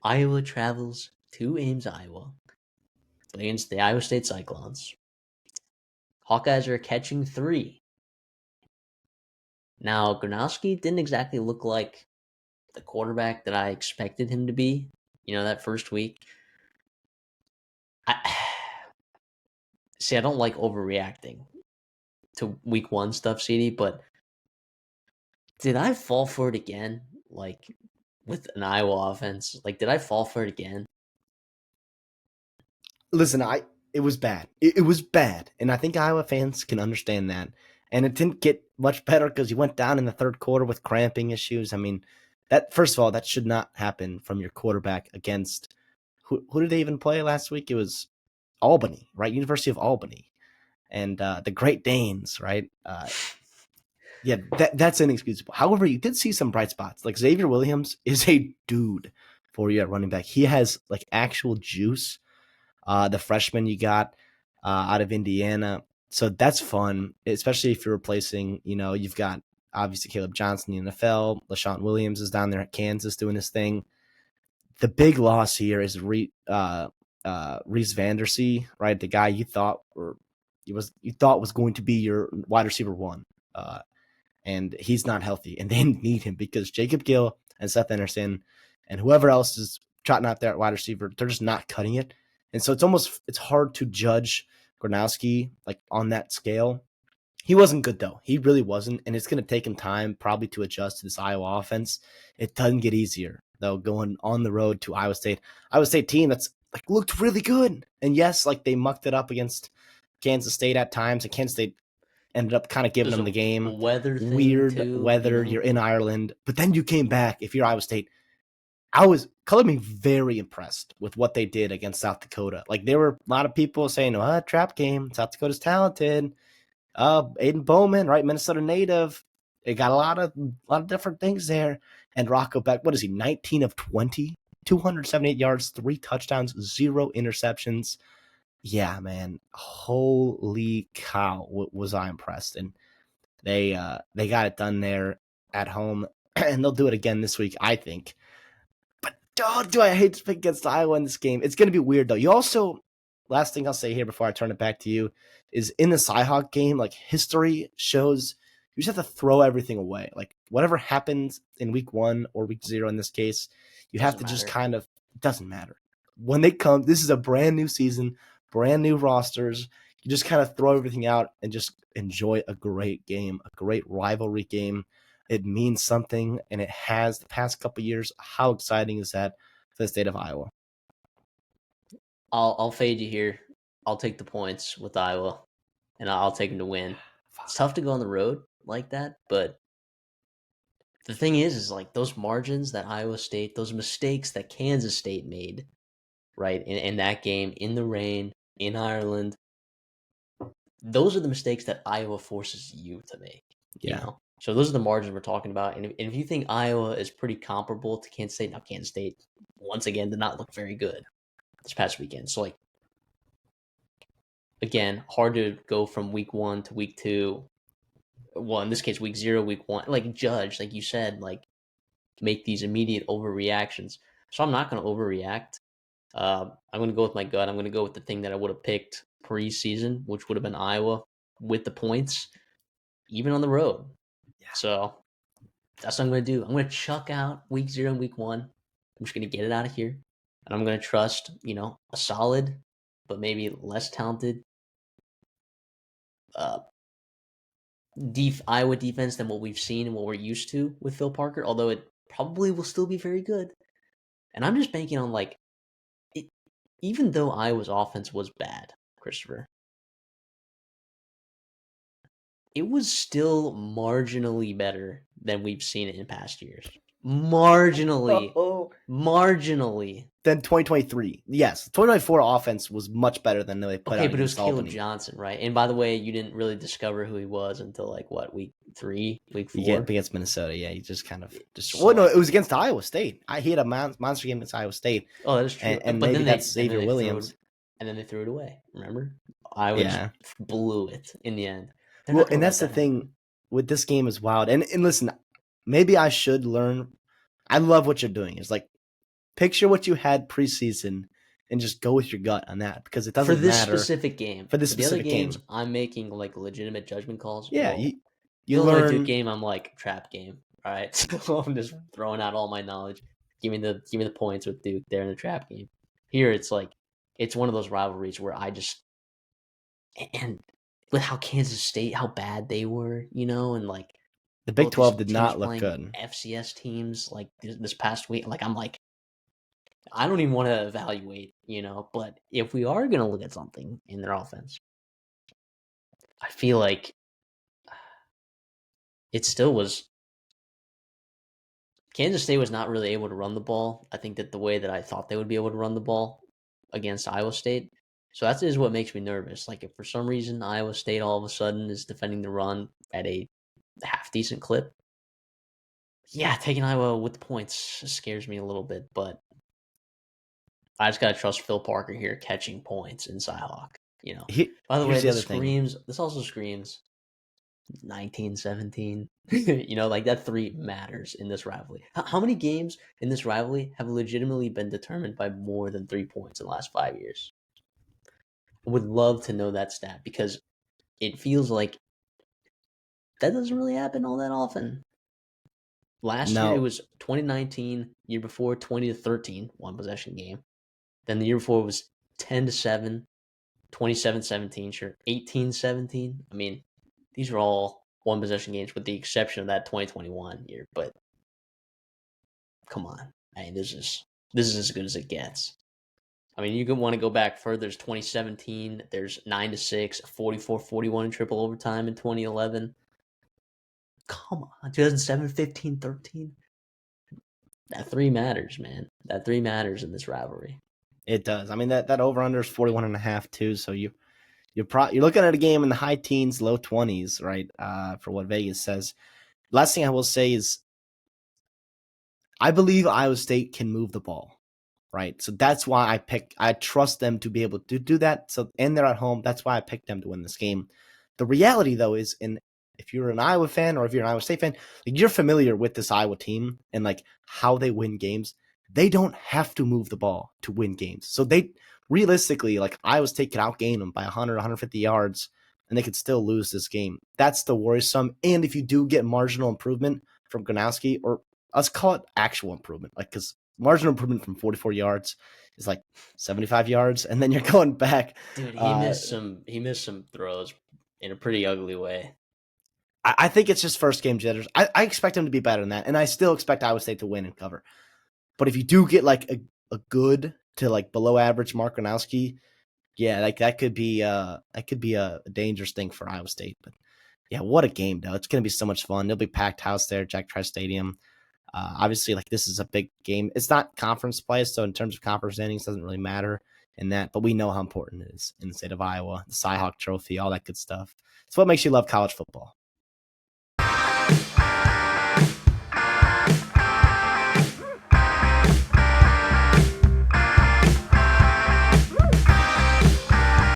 Iowa travels to Ames, Iowa, against the Iowa State Cyclones. Hawkeyes are catching 3. Now, Gronowski didn't exactly look like the quarterback that I expected him to be, that first week. I See, I don't like overreacting to week 1 stuff, CD, but did I fall for it again? Like, with an Iowa offense? Like, did I fall for it again? Listen, it was bad. It was bad, and I think Iowa fans can understand that. And it didn't get much better because you went down in the third quarter with cramping issues. I mean, that first of all, that should not happen from your quarterback against who did they even play last week? It was Albany, right? University of Albany, and the Great Danes, right? Yeah, that's inexcusable. However, you did see some bright spots. Like Xavier Williams is a dude for you at running back. He has like actual juice. The freshman you got out of Indiana. So that's fun, especially if you're replacing, you've got obviously Caleb Johnson in the NFL. LaShawn Williams is down there at Kansas doing his thing. The big loss here is Reese Vandersee, right? The guy you thought was going to be your wide receiver 1. And he's not healthy, and they need him because Jacob Gill and Seth Anderson and whoever else is trotting out there at wide receiver, they're just not cutting it. And so it's hard to judge Gronowski like on that scale. He wasn't good though. He really wasn't, and it's going to take him time probably to adjust to this Iowa offense. It doesn't get easier though going on the road to Iowa State. Iowa State team that's like looked really good, and yes, like they mucked it up against Kansas State at times, and Kansas State ended up kind of giving them the game. Weather thing Weird too, weather. You're in Ireland, but then you came back. If you're Iowa State, color me very impressed with what they did against South Dakota. Like there were a lot of people saying, trap game. South Dakota's talented. Aiden Bowman, right? Minnesota native. They got a lot of different things there. And Rocco Beck, what is he? 19 of 20, 278 yards, 3 touchdowns, 0 interceptions. Yeah, man. Holy cow, was I impressed. And they got it done there at home, and they'll do it again this week, I think. But do I hate to pick against Iowa in this game? It's going to be weird, though. You also, last thing I'll say here before I turn it back to you, is in the Cyhawk game, like history shows you just have to throw everything away. Like whatever happens in week 1 or week 0 in this case, you have to just kind of, it doesn't matter. When they come, this is a brand new season, brand new rosters. You just kind of throw everything out and just enjoy a great game, a great rivalry game. It means something, and it has the past couple of years. How exciting is that for the state of Iowa? I'll fade you here. I'll take the points with Iowa, and I'll take them to win. It's tough to go on the road like that, but the thing is like those margins that Iowa State, those mistakes that Kansas State made, right, in that game, in the rain, in Ireland, those are the mistakes that Iowa forces you to make. Yeah. So those are the margins we're talking about. And if you think Iowa is pretty comparable to Kansas State, now Kansas State, once again, did not look very good this past weekend. So, like, again, hard to go from week 1 to week 2. Well, in this case, week 0, week 1. Like, judge, like you said, like, make these immediate overreactions. So I'm not going to overreact. I'm going to go with my gut. I'm going to go with the thing that I would have picked preseason, which would have been Iowa with the points, even on the road. Yeah. So that's what I'm going to do. I'm going to chuck out week 0 and week 1. I'm just going to get it out of here. And I'm going to trust, a solid, but maybe less talented Iowa defense than what we've seen and what we're used to with Phil Parker, although it probably will still be very good. And I'm just banking on, like, even though Iowa's offense was bad, Christopher, it was still marginally better than we've seen it in past years. Marginally. Then 2023. Yes, 2024 offense was much better than they put out. Okay, but it was Albany. Caleb Johnson, right? And by the way, you didn't really discover who he was until, like, what, week 3, week 4? Yeah, against Minnesota, yeah. He just kind of well, no, it was against Iowa State. He had a monster game against Iowa State. Oh, that is true. And but maybe that's Xavier Williams. And then they threw it away, remember? Iowa just blew it in the end. Well, and that's the thing with this game is wild. And listen, maybe I should learn. I love what you're doing. It's like picture what you had preseason and just go with your gut on that because it For doesn't this matter specific game. for this For the other specific games, game. I'm making like legitimate judgment calls. Yeah, Whoa. you Illinois Duke learn game, I'm like trap game. All right, so I'm just throwing out all my knowledge. Give me the points with Duke there in the trap game. Here, it's like it's one of those rivalries where I just and with how Kansas State, how bad they were, and like the Big both these 12 did teams not look playing good. FCS teams like this past week. Like I'm like I don't even want to evaluate, But if we are gonna look at something in their offense, I feel like it still was Kansas State was not really able to run the ball. I think that the way that I thought they would be able to run the ball against Iowa State. So that is what makes me nervous. Like if for some reason Iowa State all of a sudden is defending the run at a half decent clip, yeah, taking Iowa with the points scares me a little bit. But I just gotta trust Phil Parker here catching points in Cyhawk. By the way, Here's the other thing. This also screams 1917. Like that 3 matters in this rivalry. How many games in this rivalry have legitimately been determined by more than 3 points in the last 5 years? I would love to know that stat because it feels like that doesn't really happen all that often. Last year it No, was 2019, year before 20-13, one possession game. Then the year before was 10-7, 27-17, sure, 18-17. I mean, these are all one possession games with the exception of that 2021 year, but come on. I mean, this is as good as it gets. I mean, you could want to go back further. There's 2017. There's 9-6, 44-41 in triple overtime in 2011. Come on, 2007, 15, 13. That 3 matters, man. That 3 matters in this rivalry. it does. I mean that over under is 41.5 too. So you're looking at a game in the high teens, low 20s, right? For what Vegas says. Last thing I will say is, I believe Iowa State can move the ball, right? So that's why I trust them to be able to do that. So, and they're at home. That's why I picked them to win this game. The reality, though, is if you're an Iowa fan or if you're an Iowa State fan, like you're familiar with this Iowa team and like how they win games. They don't have to move the ball to win games. So they realistically, like Iowa State could outgain them by 100, 150 yards, and they could still lose this game. That's the worrisome. And if you do get marginal improvement from Gronowski, or let's call it actual improvement, like because marginal improvement from 44 yards is like 75 yards, and then you're going back. Dude, he missed some throws in a pretty ugly way. I think it's just first game jitters. I expect him to be better than that, and I still expect Iowa State to win and cover. But if you do get like a good to like below average Mark Gronowski, yeah, like that could be a dangerous thing for Iowa State. But yeah, what a game though! It's gonna be so much fun. There'll be packed house there, Jack Trice Stadium. Obviously, like this is a big game. It's not conference play, so in terms of conference standings, doesn't really matter in that. But we know how important it is in the state of Iowa, the Cyhawk Trophy, all that good stuff. It's what makes you love college football.